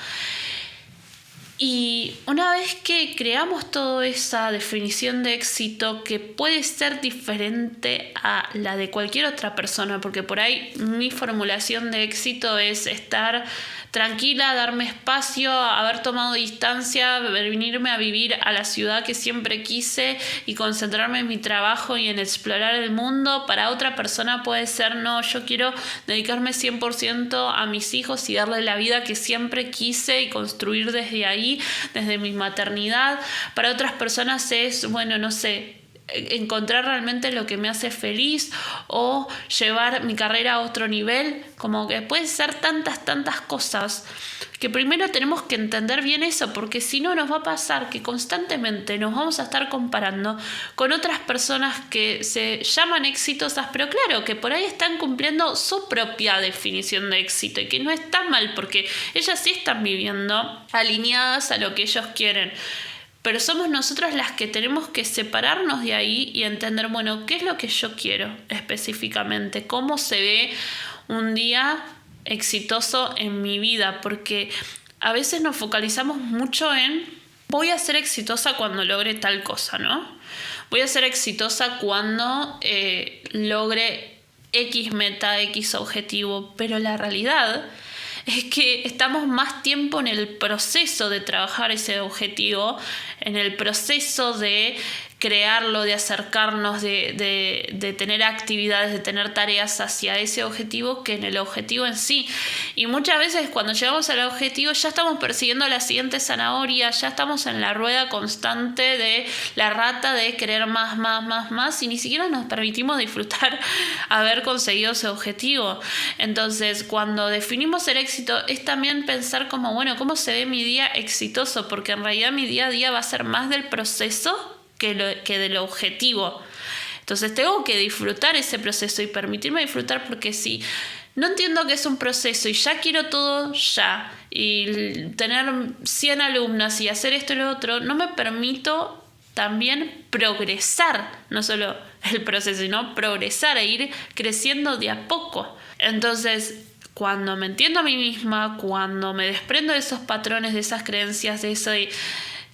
Y una vez que creamos toda esa definición de éxito que puede ser diferente a la de cualquier otra persona, porque por ahí mi formulación de éxito es estar tranquila, darme espacio, haber tomado distancia, venirme a vivir a la ciudad que siempre quise y concentrarme en mi trabajo y en explorar el mundo. Para otra persona puede ser, no, yo quiero dedicarme 100% a mis hijos y darle la vida que siempre quise y construir desde ahí, desde mi maternidad. Para otras personas es, bueno, no sé, encontrar realmente lo que me hace feliz o llevar mi carrera a otro nivel. Como que pueden ser tantas cosas que primero tenemos que entender bien eso, porque si no nos va a pasar que constantemente nos vamos a estar comparando con otras personas que se llaman exitosas, pero claro, que por ahí están cumpliendo su propia definición de éxito y que no está mal porque ellas sí están viviendo alineadas a lo que ellos quieren. Pero somos nosotras las que tenemos que separarnos de ahí y entender, bueno, ¿qué es lo que yo quiero específicamente? ¿Cómo se ve un día exitoso en mi vida? Porque a veces nos focalizamos mucho en voy a ser exitosa cuando logre tal cosa, ¿no? Voy a ser exitosa cuando logre X meta, X objetivo, pero la realidad es que estamos más tiempo en el proceso de trabajar ese objetivo, en el proceso de crearlo, de acercarnos, de tener actividades, de tener tareas hacia ese objetivo que en el objetivo en sí. Y muchas veces cuando llegamos al objetivo ya estamos persiguiendo la siguiente zanahoria, ya estamos en la rueda constante de la rata de querer más y ni siquiera nos permitimos disfrutar haber conseguido ese objetivo. Entonces, cuando definimos el éxito es también pensar como, bueno, ¿cómo se ve mi día exitoso? Porque en realidad mi día a día va a ser más del proceso que del objetivo. Entonces tengo que disfrutar ese proceso y permitirme disfrutar, porque si no entiendo que es un proceso y ya quiero todo ya y tener 100 alumnas y hacer esto y lo otro, no me permito también progresar, no solo el proceso, sino progresar e ir creciendo de a poco. Entonces, cuando me entiendo a mí misma, cuando me desprendo de esos patrones, de esas creencias, de ese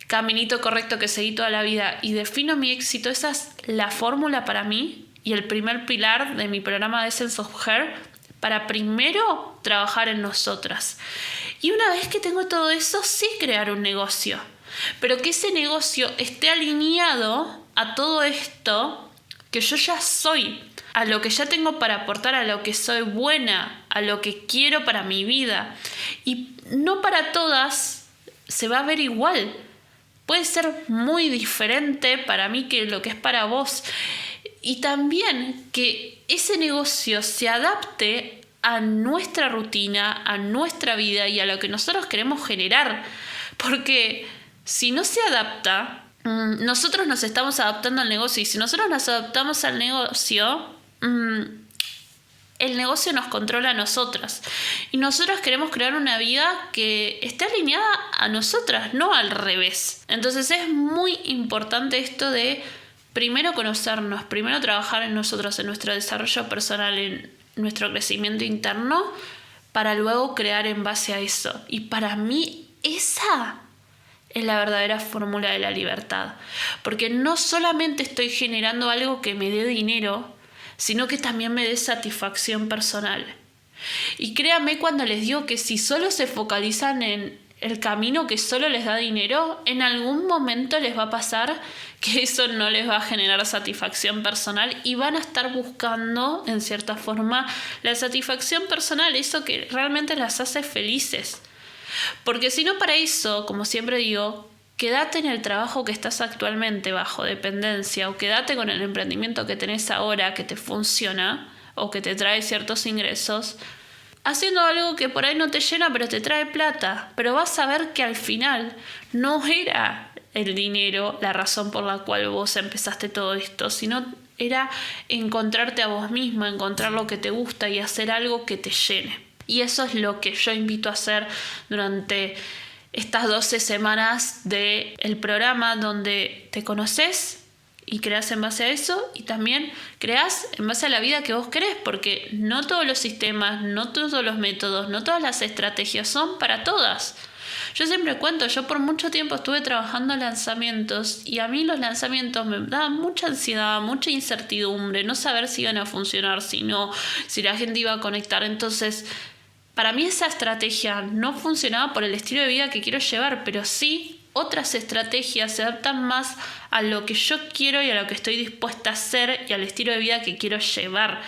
caminito correcto que seguí toda la vida y defino mi éxito, esa es la fórmula para mí y el primer pilar de mi programa de Essence of Her para primero trabajar en nosotras. Y una vez que tengo todo eso, sí crear un negocio. Pero que ese negocio esté alineado a todo esto que yo ya soy, a lo que ya tengo para aportar, a lo que soy buena, a lo que quiero para mi vida. Y no para todas se va a ver igual. Puede ser muy diferente para mí que lo que es para vos. Y también que ese negocio se adapte a nuestra rutina, a nuestra vida y a lo que nosotros queremos generar. Porque si no se adapta, nosotros nos estamos adaptando al negocio. Y si nosotros nos adaptamos al negocio, el negocio nos controla a nosotras. Y nosotros queremos crear una vida que esté alineada a nosotras, no al revés. Entonces es muy importante esto de primero conocernos, primero trabajar en nosotros, en nuestro desarrollo personal, en nuestro crecimiento interno, para luego crear en base a eso. Y para mí esa es la verdadera fórmula de la libertad. Porque no solamente estoy generando algo que me dé dinero, sino que también me dé satisfacción personal. Y créanme cuando les digo que si solo se focalizan en el camino que solo les da dinero, en algún momento les va a pasar que eso no les va a generar satisfacción personal y van a estar buscando, en cierta forma, la satisfacción personal, eso que realmente las hace felices. Porque si no, para eso, como siempre digo, quédate en el trabajo que estás actualmente bajo dependencia o quédate con el emprendimiento que tenés ahora que te funciona o que te trae ciertos ingresos, haciendo algo que por ahí no te llena pero te trae plata. Pero vas a ver que al final no era el dinero la razón por la cual vos empezaste todo esto, sino era encontrarte a vos misma, encontrar lo que te gusta y hacer algo que te llene. Y eso es lo que yo invito a hacer durante estas 12 semanas del programa, donde te conoces y creas en base a eso y también creas en base a la vida que vos querés, porque no todos los sistemas, no todos los métodos, no todas las estrategias son para todas. Yo siempre cuento, yo por mucho tiempo estuve trabajando lanzamientos y a mí los lanzamientos me daban mucha ansiedad, mucha incertidumbre, no saber si iban a funcionar, si no, si la gente iba a conectar. Entonces, para mí esa estrategia no funcionaba por el estilo de vida que quiero llevar, pero sí otras estrategias se adaptan más a lo que yo quiero y a lo que estoy dispuesta a hacer y al estilo de vida que quiero llevar.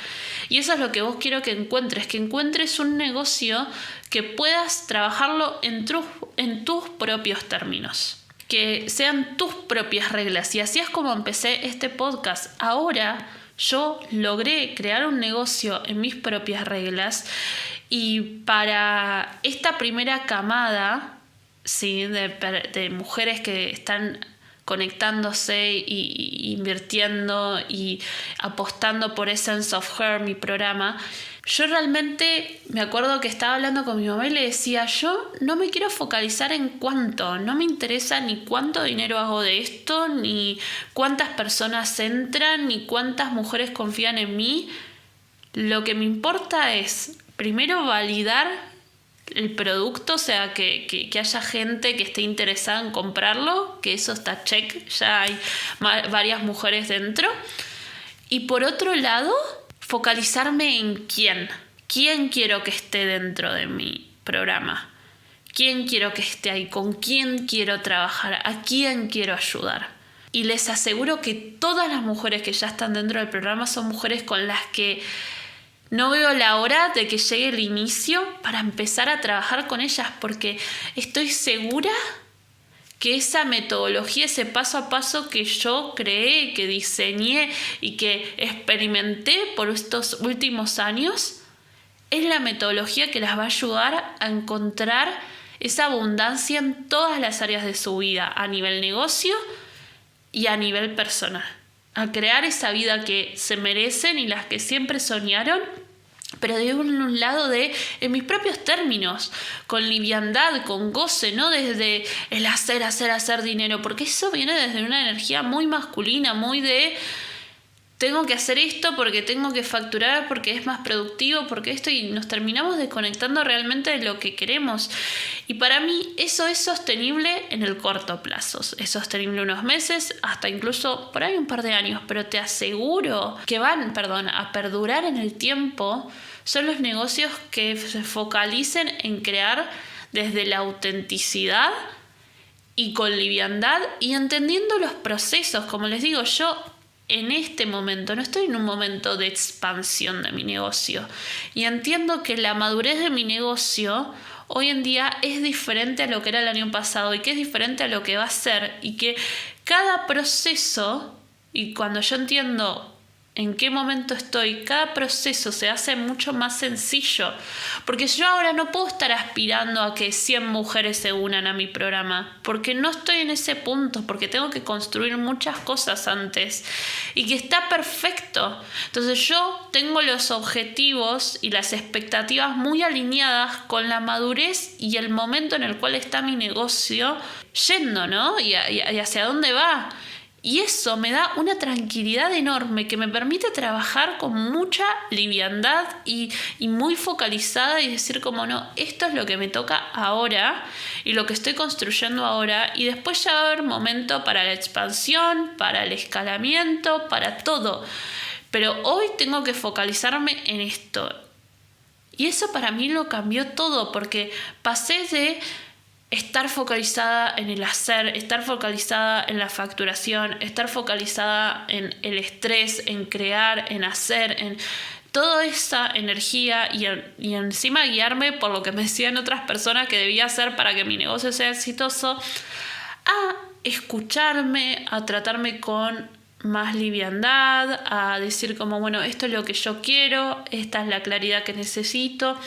Y eso es lo que vos quiero que encuentres un negocio que puedas trabajarlo en tus propios términos, que sean tus propias reglas. Y así es como empecé este podcast. Ahora yo logré crear un negocio en mis propias reglas. Y para esta primera camada, ¿sí?, de mujeres que están conectándose y invirtiendo y apostando por Essence of Her, mi programa, yo realmente me acuerdo que estaba hablando con mi mamá y le decía, yo no me quiero focalizar en cuánto, no me interesa ni cuánto dinero hago de esto, ni cuántas personas entran, ni cuántas mujeres confían en mí. Lo que me importa es primero validar el producto, o sea, que haya gente que esté interesada en comprarlo, que eso está check, ya hay varias mujeres dentro. Y por otro lado, focalizarme en quién quiero que esté dentro de mi programa, quién quiero que esté ahí, con quién quiero trabajar, a quién quiero ayudar. Y les aseguro que todas las mujeres que ya están dentro del programa son mujeres con las que no veo la hora de que llegue el inicio para empezar a trabajar con ellas, porque estoy segura que esa metodología, ese paso a paso que yo creé, que diseñé y que experimenté por estos últimos años, es la metodología que las va a ayudar a encontrar esa abundancia en todas las áreas de su vida, a nivel negocio y a nivel personal. A crear esa vida que se merecen y las que siempre soñaron, pero de un lado en mis propios términos, con liviandad, con goce, no desde el hacer dinero, porque eso viene desde una energía muy masculina, muy de tengo que hacer esto porque tengo que facturar, porque es más productivo, porque esto, y nos terminamos desconectando realmente de lo que queremos. Y para mí eso es sostenible en el corto plazo, es sostenible unos meses, hasta incluso por ahí un par de años, pero te aseguro que van a perdurar en el tiempo son los negocios que se focalicen en crear desde la autenticidad y con liviandad y entendiendo los procesos. Como les digo, yo en este momento no estoy en un momento de expansión de mi negocio y entiendo que la madurez de mi negocio hoy en día es diferente a lo que era el año pasado y que es diferente a lo que va a ser, y que cada proceso, y cuando yo entiendo en qué momento estoy, cada proceso se hace mucho más sencillo, porque yo ahora no puedo estar aspirando a que 100 mujeres se unan a mi programa, porque no estoy en ese punto, porque tengo que construir muchas cosas antes, y que está perfecto. Entonces yo tengo los objetivos y las expectativas muy alineadas con la madurez y el momento en el cual está mi negocio yendo, ¿no? Y hacia dónde va. Y eso me da una tranquilidad enorme que me permite trabajar con mucha liviandad y muy focalizada y decir como no, esto es lo que me toca ahora y lo que estoy construyendo ahora, y después ya va a haber momento para la expansión, para el escalamiento, para todo. Pero hoy tengo que focalizarme en esto. Y eso para mí lo cambió todo, porque pasé de estar focalizada en el hacer, estar focalizada en la facturación, estar focalizada en el estrés, en crear, en hacer, en toda esa energía y encima guiarme por lo que me decían otras personas que debía hacer para que mi negocio sea exitoso, a escucharme, a tratarme con más liviandad, a decir como bueno, esto es lo que yo quiero, esta es la claridad que necesito,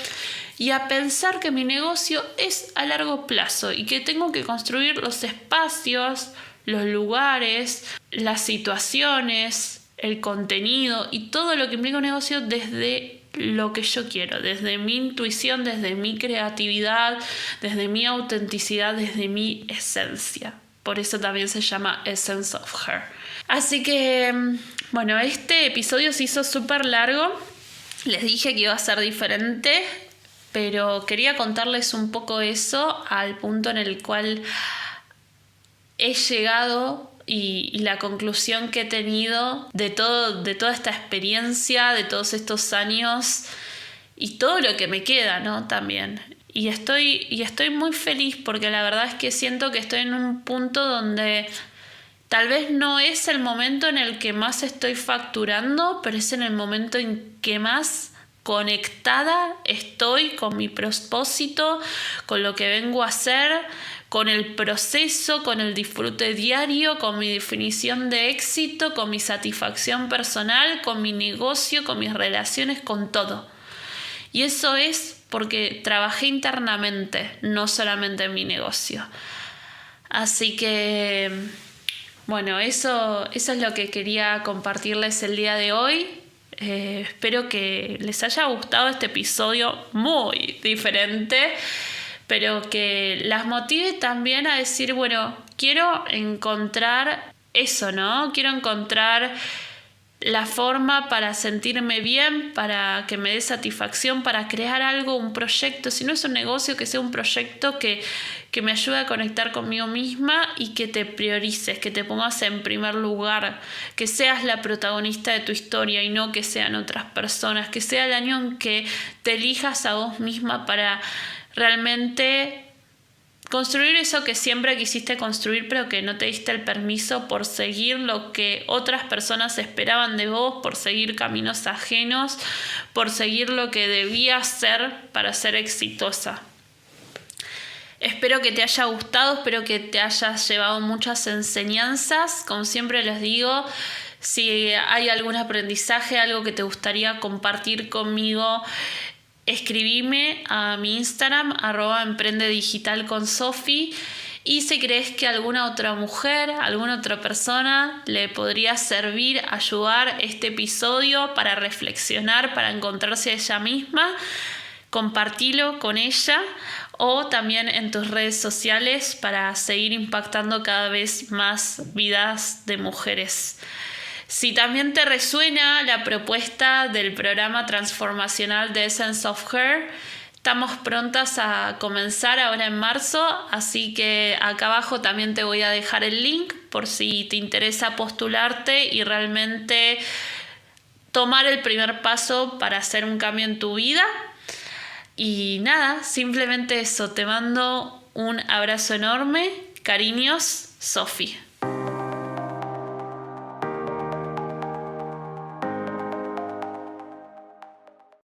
y a pensar que mi negocio es a largo plazo y que tengo que construir los espacios, los lugares, las situaciones, el contenido y todo lo que implica un negocio desde lo que yo quiero, desde mi intuición, desde mi creatividad, desde mi autenticidad, desde mi esencia. Por eso también se llama Essence of Her. Así que, bueno, este episodio se hizo súper largo. Les dije que iba a ser diferente, pero quería contarles un poco eso al punto en el cual he llegado y la conclusión que he tenido de toda esta experiencia, de todos estos años y todo lo que me queda, ¿no? También. Y estoy muy feliz porque la verdad es que siento que estoy en un punto donde tal vez no es el momento en el que más estoy facturando, pero es en el momento en que más conectada estoy con mi propósito, con lo que vengo a hacer, con el proceso, con el disfrute diario, con mi definición de éxito, con mi satisfacción personal, con mi negocio, con mis relaciones, con todo. Y eso es porque trabajé internamente, no solamente en mi negocio. Así que, bueno, eso es lo que quería compartirles el día de hoy. Espero que les haya gustado este episodio muy diferente, pero que las motive también a decir, bueno, quiero encontrar eso, ¿no? Quiero encontrar la forma para sentirme bien, para que me dé satisfacción, para crear algo, un proyecto. Si no es un negocio, que sea un proyecto que me ayude a conectar conmigo misma y que te priorices, que te pongas en primer lugar, que seas la protagonista de tu historia y no que sean otras personas, que sea el año en que te elijas a vos misma para realmente construir eso que siempre quisiste construir, pero que no te diste el permiso por seguir lo que otras personas esperaban de vos, por seguir caminos ajenos, por seguir lo que debías ser para ser exitosa. Espero que te haya gustado, espero que te hayas llevado muchas enseñanzas. Como siempre les digo, si hay algún aprendizaje, algo que te gustaría compartir conmigo, escribime a mi Instagram, @emprendedigitalconsofi. Y si crees que alguna otra mujer, alguna otra persona le podría servir, ayudar este episodio para reflexionar, para encontrarse a ella misma, compartilo con ella o también en tus redes sociales para seguir impactando cada vez más vidas de mujeres. Si también te resuena la propuesta del programa transformacional de Essence of Her, estamos prontas a comenzar ahora en marzo, así que acá abajo también te voy a dejar el link por si te interesa postularte y realmente tomar el primer paso para hacer un cambio en tu vida. Y nada, simplemente eso, te mando un abrazo enorme. Cariños, Sofi.